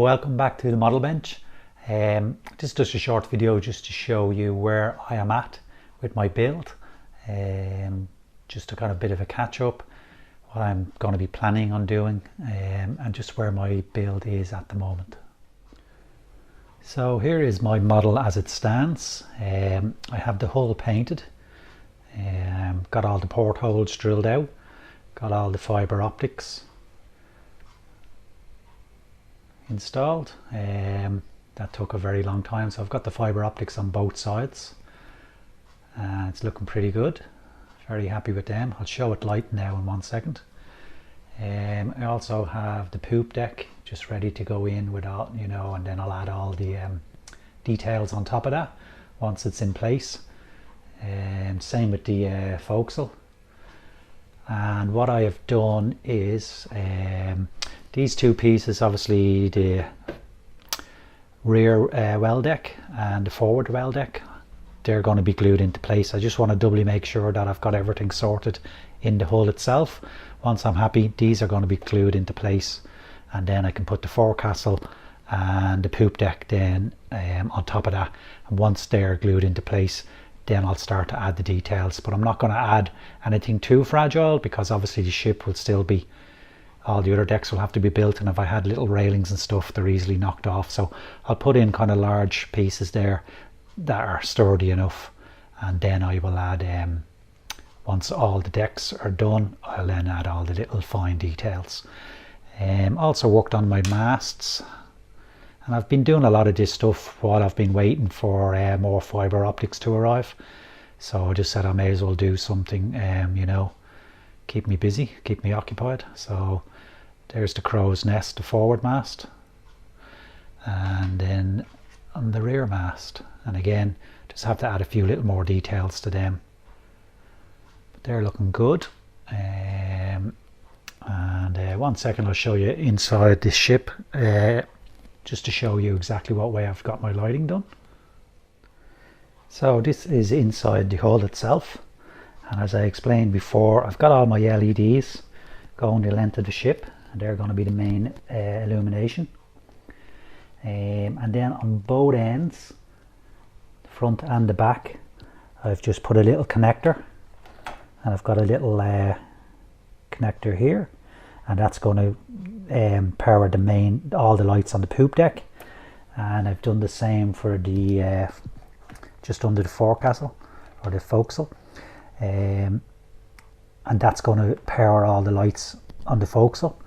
welcome back to the model bench. This is just a short video just to show you where I am at with my build. Just a kind of bit of a catch up, what I'm going to be planning on doing, and just where my build is at the moment. So here is my model as it stands. I have the hull painted, got all the portholes drilled out, got all the fibre optics installed. That took a very long time, so I've got the fibre optics on both sides and it's looking pretty good. Very happy with them. I'll show it light now in 1 second. I also have the poop deck just ready to go in with all, and then I'll add all the details on top of that once it's in place. Same with the forecastle. And what I have done is these two pieces, obviously the rear well deck and the forward well deck, they're going to be glued into place. I just want to doubly make sure that I've got everything sorted in the hull itself. Once I'm happy, these are going to be glued into place, and then I can put the forecastle and the poop deck then on top of that, and once they're glued into place, then I'll start to add the details. But I'm not going to add anything too fragile, because obviously the ship will still be, all the other decks will have to be built, and if I had little railings and stuff, they're easily knocked off. So I'll put in kind of large pieces there that are sturdy enough, and then I will add, once all the decks are done, I'll then add all the little fine details. Also worked on my masts, and I've been doing a lot of this stuff while I've been waiting for more fibre optics to arrive. So I just said I may as well do something, keep me busy, keep me occupied. So there's the crow's nest, the forward mast, and then on the rear mast, and again just have to add a few little more details to them, but they're looking good. And 1 second I'll show you inside this ship, just to show you exactly what way I've got my lighting done. So this is inside the hull itself, and as I explained before, I've got all my LEDs going the length of the ship, and they're going to be the main illumination. And then on both ends, the front and the back, I've just put a little connector, and I've got a little connector here, and that's going to power all the lights on the poop deck. And I've done the same for the just under the forecastle or the forecastle, and that's going to power all the lights on the forecastle.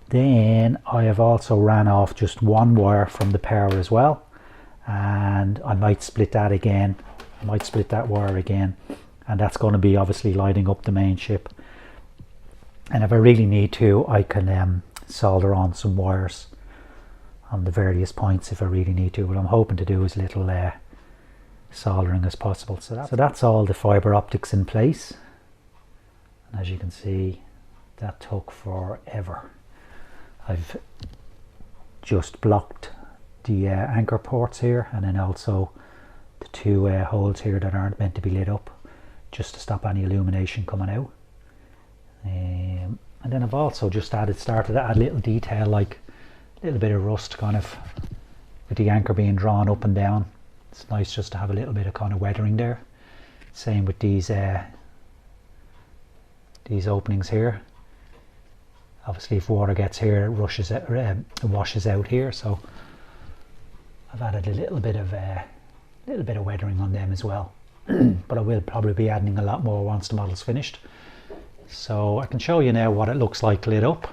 Then I have also ran off just one wire from the power as well, and I might split that again. I might split that wire again, and that's going to be obviously lighting up the main ship. And if I really need to, I can solder on some wires on the various points if I really need to. What I'm hoping to do is little soldering as possible. So that's all the fibre optics in place, and as you can see, that took forever. I've just blocked the anchor ports here, and then also the two holes here that aren't meant to be lit up, just to stop any illumination coming out. And then I've also just started to add little detail, like a little bit of rust kind of with the anchor being drawn up and down. It's nice just to have a little bit of kind of weathering there. Same with these openings here. Obviously if water gets here, it washes out here, so I've added a little bit of weathering on them as well. But I will probably be adding a lot more once the model's finished. So I can show you now what it looks like lit up.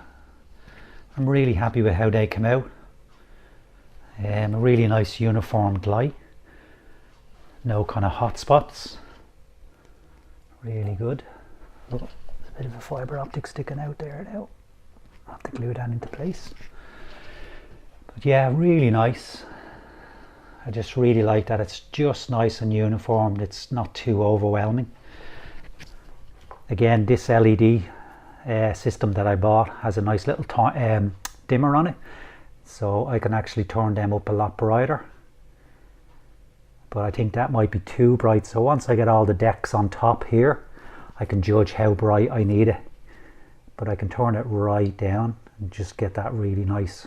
I'm really happy with how they come out. A really nice uniformed light. No kind of hot spots. Really good. Oh, there's a bit of a fibre optic sticking out there now. I'll have to glue that into place. But yeah, really nice. I just really like that it's just nice and uniformed. It's not too overwhelming. Again, this LED system that I bought has a nice little dimmer on it, so I can actually turn them up a lot brighter. But I think that might be too bright, so once I get all the decks on top here, I can judge how bright I need it. But I can turn it right down and just get that really nice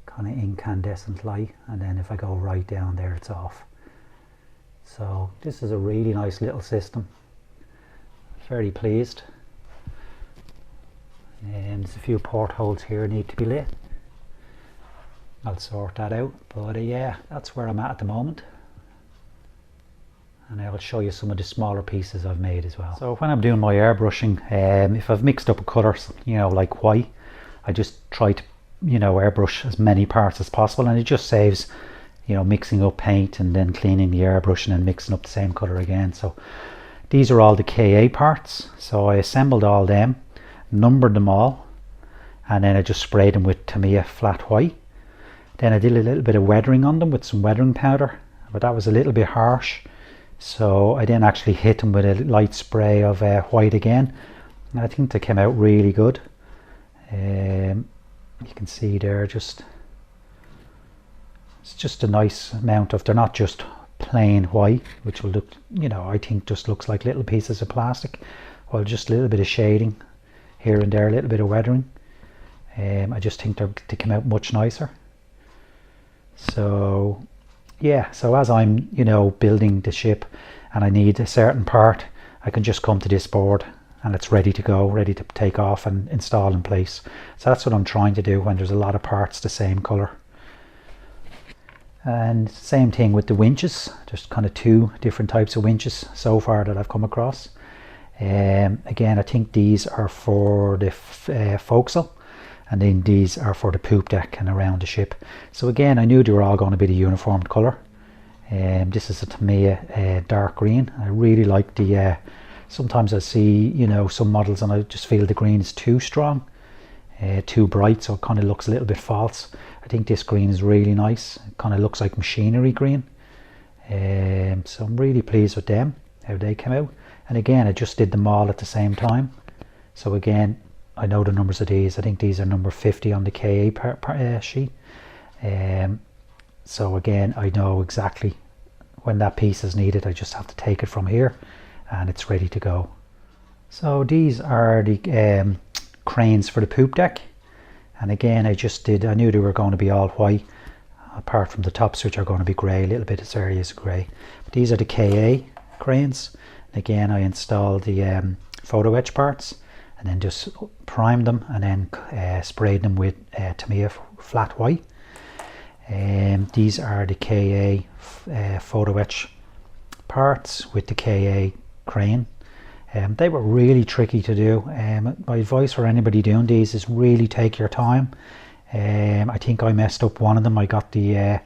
kind of incandescent light, and then if I go right down there it's off. So this is a really nice little system. Very pleased. And there's a few portholes here need to be lit. I'll sort that out, but yeah, that's where I'm at the moment. And I'll show you some of the smaller pieces I've made as well. So when I'm doing my airbrushing, if I've mixed up a colour, you know, like white, I just try to, you know, airbrush as many parts as possible, and it just saves, you know, mixing up paint and then cleaning the airbrush and then mixing up the same colour again. So these are all the KA parts. So I assembled all them, numbered them all, and then I just sprayed them with Tamiya flat white. Then I did a little bit of weathering on them with some weathering powder, but that was a little bit harsh. So I then actually hit them with a light spray of white again. And I think they came out really good. You can see there, it's just a nice amount of, they're not just plain white, which will look, you know, I think just looks like little pieces of plastic. Well, just a little bit of shading here and there, a little bit of weathering. I just think they came out much nicer. So yeah, so as I'm, you know, building the ship and I need a certain part, I can just come to this board and it's ready to go, ready to take off and install in place. So that's what I'm trying to do when there's a lot of parts the same colour. And same thing with the winches. There's kind of two different types of winches so far that I've come across. Again, I think these are for the forecastle, and then these are for the poop deck and around the ship. So again, I knew they were all going to be the uniform colour. This is a Tamiya dark green. I really like the, sometimes I see, you know, some models and I just feel the green is too strong, too bright, so it kind of looks a little bit false. I think this green is really nice. It kind of looks like machinery green. So I'm really pleased with them, how they came out. And again, I just did them all at the same time. So again, I know the numbers of these. I think these are number 50 on the KA sheet. So again, I know exactly when that piece is needed. I just have to take it from here and it's ready to go. So these are the cranes for the poop deck. And again, I knew they were going to be all white, apart from the tops, which are going to be grey, a little bit of areas of grey. But these are the KA cranes. And again, I installed the photo etch parts, and then just primed them and then sprayed them with Tamiya flat white. These are the KA photo etch parts with the KA crane. They were really tricky to do. My advice for anybody doing these is really take your time. I think I messed up one of them. I got the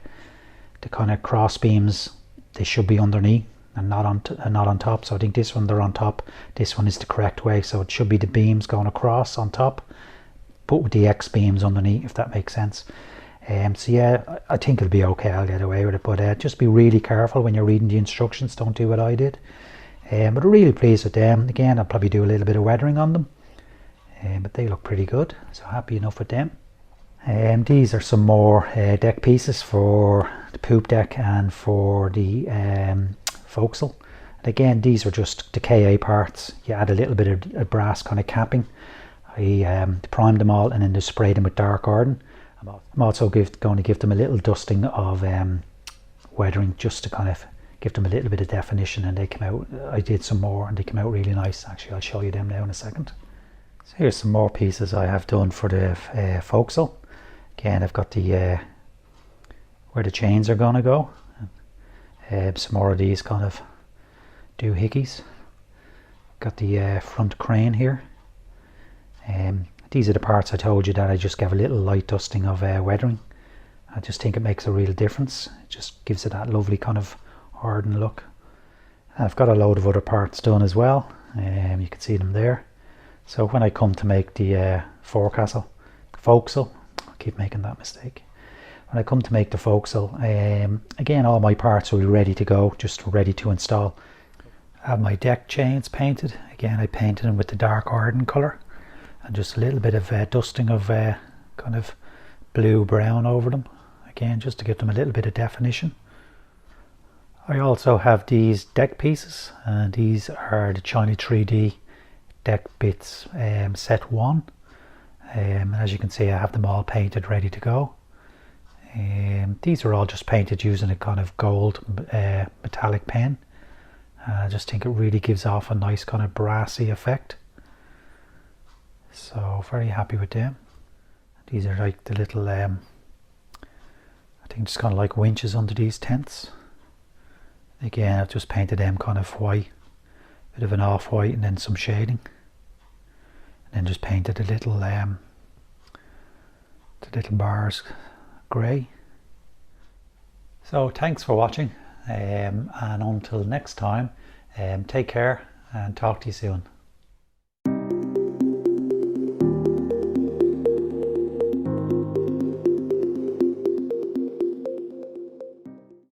kind of cross beams, they should be underneath and not on top. So I think this one they're on top. This one is the correct way. So it should be the beams going across on top, but with the X beams underneath, if that makes sense. So yeah, I think it'll be okay. I'll get away with it, but just be really careful when you're reading the instructions. Don't do what I did. But I'm really pleased with them. Again, I'll probably do a little bit of weathering on them, but they look pretty good, so happy enough with them. These are some more deck pieces for the poop deck and for the forecastle. And again, these are just the KA parts. You add a little bit of brass kind of capping. I primed them all and then just sprayed them with dark arden. I'm also going to give them a little dusting of weathering, just to kind of give them a little bit of definition, and they came out, I did some more and they came out really nice. Actually, I'll show you them now in a second. So here's some more pieces I have done for the forecastle. Again, I've got the where the chains are going to go. Some more of these kind of doohickeys. Got the front crane here. These are the parts I told you that I just gave a little light dusting of weathering. I just think it makes a real difference. It just gives it that lovely kind of hardened look. I've got a load of other parts done as well. You can see them there. So when I come to make the forecastle, I keep making that mistake. When I come to make the forecastle, again, all my parts will be ready to go, just ready to install. I have my deck chains painted. Again, I painted them with the dark arden colour, and just a little bit of dusting of kind of blue brown over them. Again, just to give them a little bit of definition. I also have these deck pieces, and these are the China 3D deck bits set 1. As you can see, I have them all painted ready to go. These are all just painted using a kind of gold metallic pen. I just think it really gives off a nice kind of brassy effect. So very happy with them. These are like the little, I think just kind of like winches under these tents. Again, I've just painted them kind of white, bit of an off-white and then some shading. And then just painted the little bars grey. So thanks for watching, and until next time, take care and talk to you soon.